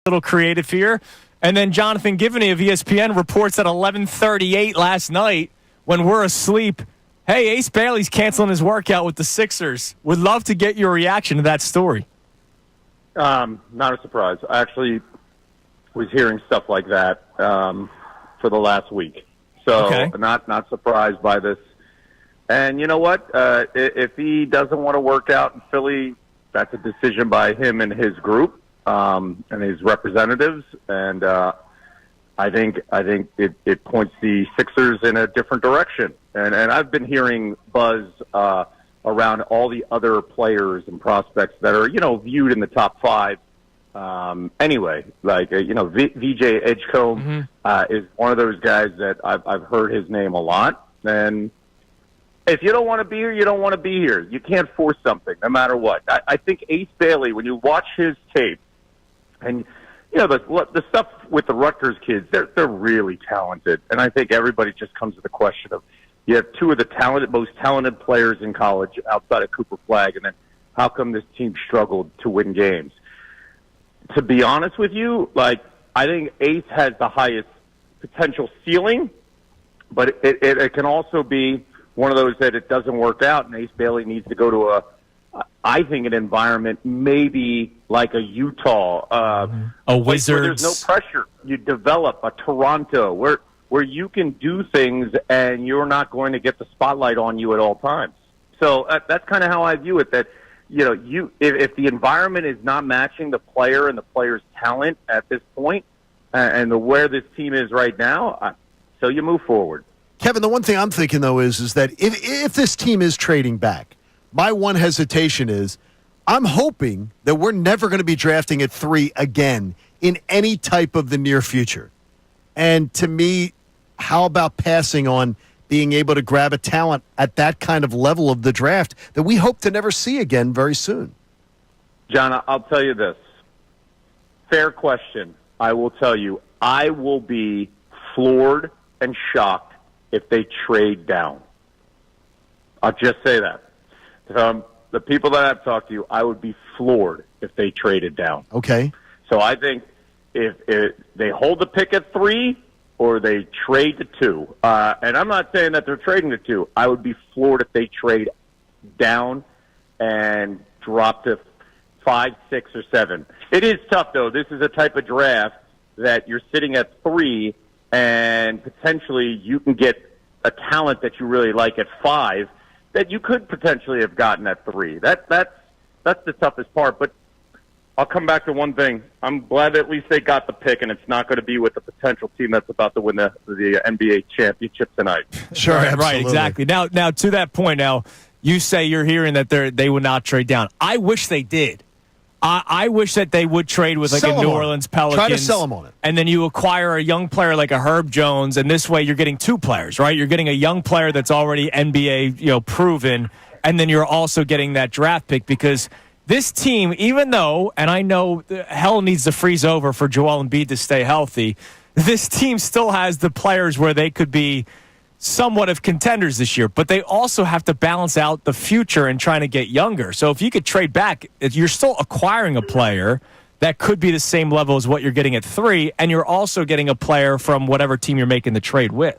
little creative here. And then Jonathan Givney of ESPN reports at 11:38 last night when we're asleep, hey, Ace Bailey's canceling his workout with the Sixers. Would love to get your reaction to that story. Not a surprise. I actually was hearing stuff like that for the last week. So not surprised by this. And you know what? If he doesn't want to work out in Philly, that's a decision by him and his group and his representatives. And I think it points the Sixers in a different direction. And I've been hearing buzz around all the other players and prospects that are, viewed in the top five. Anyway, like, VJ Edgecombe is one of those guys that I've heard his name a lot. And if you don't want to be here, you don't want to be here. You can't force something, no matter what. I think Ace Bailey, when you watch his tape, and the stuff with the Rutgers kids, they're really talented. And I think everybody just comes to the question of, you have two of the most talented players in college outside of Cooper Flagg, and then how come this team struggled to win games? To be honest with you, I think Ace has the highest potential ceiling, but it can also be one of those that it doesn't work out, and Ace Bailey needs to go to an environment maybe like a Utah, a Wizards. Where there's no pressure. You develop a Toronto where you can do things and you're not going to get the spotlight on you at all times. So that's kind of how I view it. That if the environment is not matching the player and the player's talent at this point, and where this team is right now, so you move forward. Kevin, the one thing I'm thinking, though, is that if this team is trading back, my one hesitation is I'm hoping that we're never going to be drafting at 3 again in any type of the near future. And to me, how about passing on being able to grab a talent at that kind of level of the draft that we hope to never see again very soon? John, I'll tell you this. Fair question. I will tell you, I will be floored and shocked if they trade down. I'll just say that. The people that I've talked to, I would be floored if they traded down. Okay. So I think if they hold the pick at 3 or they trade to 2, and I'm not saying that they're trading to 2, I would be floored if they trade down and drop to 5, 6, or 7. It is tough, though. This is a type of draft that you're sitting at 3, and potentially you can get a talent that you really like at 5 that you could potentially have gotten at 3. That's the toughest part. But I'll come back to one thing. I'm glad at least they got the pick, and it's not going to be with the potential team that's about to win the NBA championship tonight. Sure, right, exactly. Now to that point, now you say you're hearing that they would not trade down. I wish they did. I wish that they would trade with a New Orleans Pelicans. Try to sell them on it. And then you acquire a young player like a Herb Jones, and this way you're getting 2 players, right? You're getting a young player that's already NBA proven, and then you're also getting that draft pick, because this team, even though, and I know hell needs to freeze over for Joel Embiid to stay healthy, this team still has the players where they could be somewhat of contenders this year, but they also have to balance out the future and trying to get younger. So if you could trade back, you're still acquiring a player that could be the same level as what you're getting at 3, and you're also getting a player from whatever team you're making the trade with.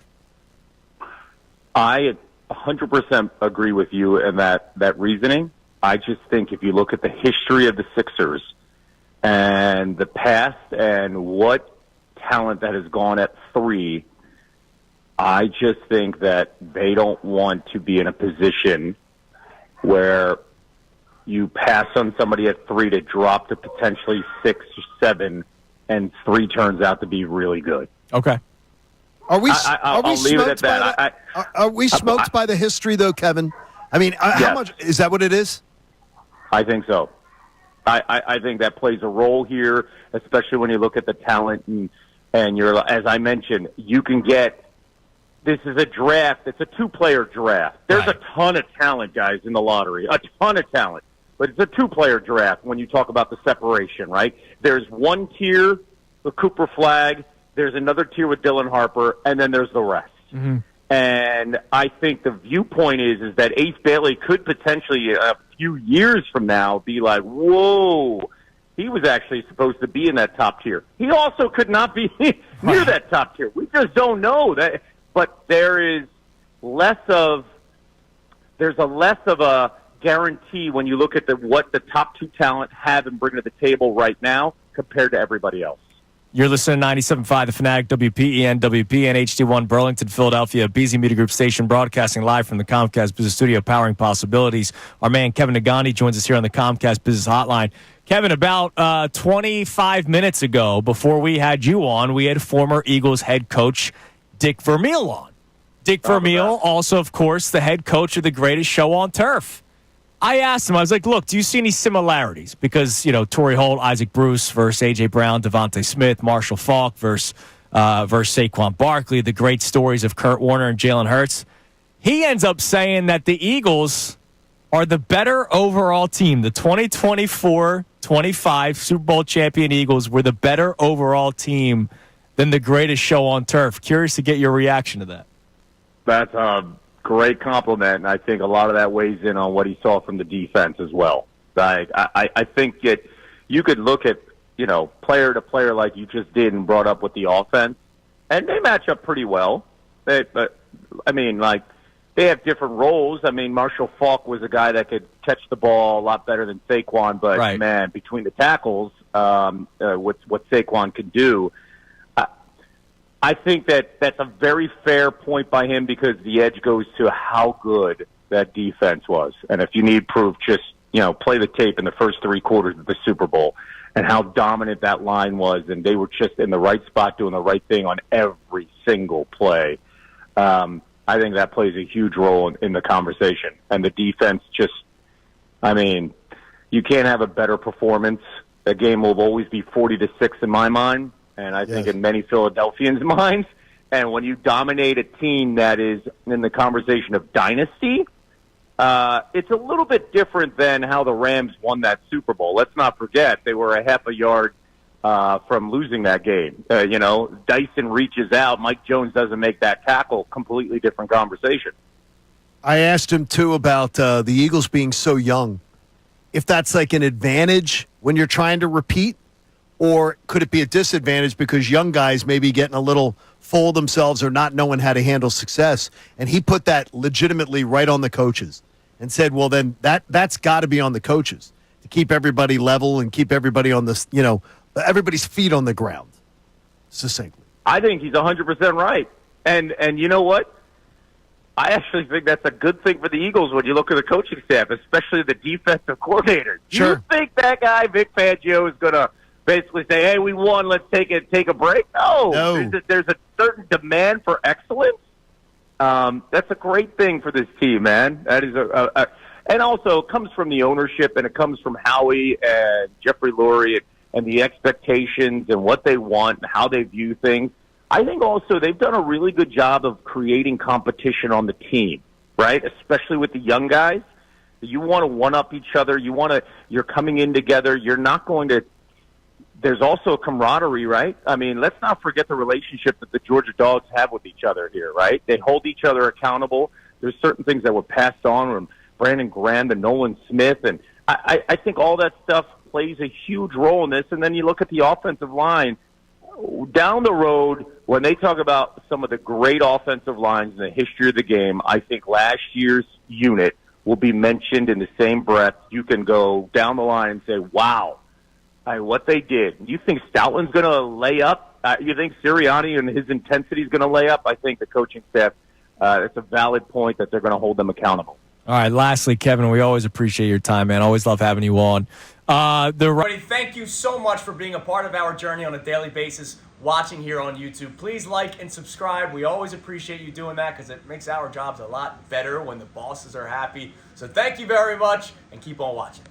I 100% agree with you in that reasoning. I just think if you look at the history of the Sixers and the past and what talent that has gone at 3, I just think that they don't want to be in a position where you pass on somebody at 3 to drop to potentially 6 or 7, and 3 turns out to be really good. Okay. Are we smoked by the history, though, Kevin? I mean, yes. How much is that? What it is? I think so. I think that plays a role here, especially when you look at the talent and you're, as I mentioned, you can get. This is a draft. It's a 2-player draft. There's a ton of talent, guys, in the lottery. A ton of talent. But it's a 2-player draft when you talk about the separation, right? There's one tier with Cooper Flagg. There's another tier with Dylan Harper. And then there's the rest. Mm-hmm. And I think the viewpoint is that Ace Bailey could potentially, a few years from now, be like, whoa, he was actually supposed to be in that top tier. He also could not be near that top tier. We just don't know that. But there's a less of a guarantee when you look at what the top two talent have and bring to the table right now compared to everybody else. You're listening to 97.5 The Fanatic, WPEN, WPN, HD1, Burlington, Philadelphia, BZ Media Group station, broadcasting live from the Comcast Business Studio, powering possibilities. Our man Kevin Negandhi joins us here on the Comcast Business Hotline. Kevin, about 25 minutes ago, before we had you on, we had former Eagles head coach Dick Vermeil on. Dick Vermeil, also, of course, the head coach of the greatest show on turf. I asked him, I was like, look, do you see any similarities? Because, Torrey Holt, Isaac Bruce versus A.J. Brown, Devontae Smith, Marshall Faulk versus Saquon Barkley, the great stories of Kurt Warner and Jalen Hurts. He ends up saying that the Eagles are the better overall team. The 2024-25 Super Bowl champion Eagles were the better overall team than the greatest show on turf. Curious to get your reaction to that. That's great compliment, and I think a lot of that weighs in on what he saw from the defense as well. I think you could look at, player to player like you just did and brought up with the offense, and they match up pretty well. They have different roles. I mean, Marshall Faulk was a guy that could catch the ball a lot better than Saquon, but, right. Man, between the tackles, what Saquon could do, I think that's a very fair point by him because the edge goes to how good that defense was. And if you need proof, just, play the tape in the first three quarters of the Super Bowl and how dominant that line was. And they were just in the right spot doing the right thing on every single play. I think that plays a huge role in the conversation. And the defense you can't have a better performance. That game will always be 40-6 in my mind. And I think in many Philadelphians' minds. And when you dominate a team that is in the conversation of dynasty, it's a little bit different than how the Rams won that Super Bowl. Let's not forget they were a half a yard from losing that game. Dyson reaches out. Mike Jones doesn't make that tackle. Completely different conversation. I asked him, too, about the Eagles being so young. If that's like an advantage when you're trying to repeat, or could it be a disadvantage because young guys may be getting a little full of themselves or not knowing how to handle success? And he put that legitimately right on the coaches and said, well, then that's got to be on the coaches to keep everybody level and keep everybody on this, everybody's feet on the ground, succinctly. I think he's 100% right. And you know what? I actually think that's a good thing for the Eagles when you look at the coaching staff, especially the defensive coordinator. Sure. You think that guy, Vic Fangio, is going to basically say, hey, we won, let's take a break? No. There's a certain demand for excellence. That's a great thing for this team, man. That is and also it comes from the ownership, and it comes from Howie and Jeffrey Lurie and the expectations and what they want and how they view things. I think also they've done a really good job of creating competition on the team, right? Especially with the young guys. You want to one-up each other. You're coming in together. You're not going to. There's also a camaraderie, right? I mean, let's not forget the relationship that the Georgia Dogs have with each other here, right? They hold each other accountable. There's certain things that were passed on from Brandon Graham to Nolan Smith, and I think all that stuff plays a huge role in this. And then you look at the offensive line. Down the road, when they talk about some of the great offensive lines in the history of the game, I think last year's unit will be mentioned in the same breath. You can go down the line and say, wow, what they did. You think Stoutland's going to lay up? You think Sirianni and his intensity is going to lay up? I think the coaching staff, it's a valid point that they're going to hold them accountable. All right, lastly, Kevin, we always appreciate your time, man. Always love having you on. Thank you so much for being a part of our journey on a daily basis, watching here on YouTube. Please like and subscribe. We always appreciate you doing that because it makes our jobs a lot better when the bosses are happy. So thank you very much, and keep on watching.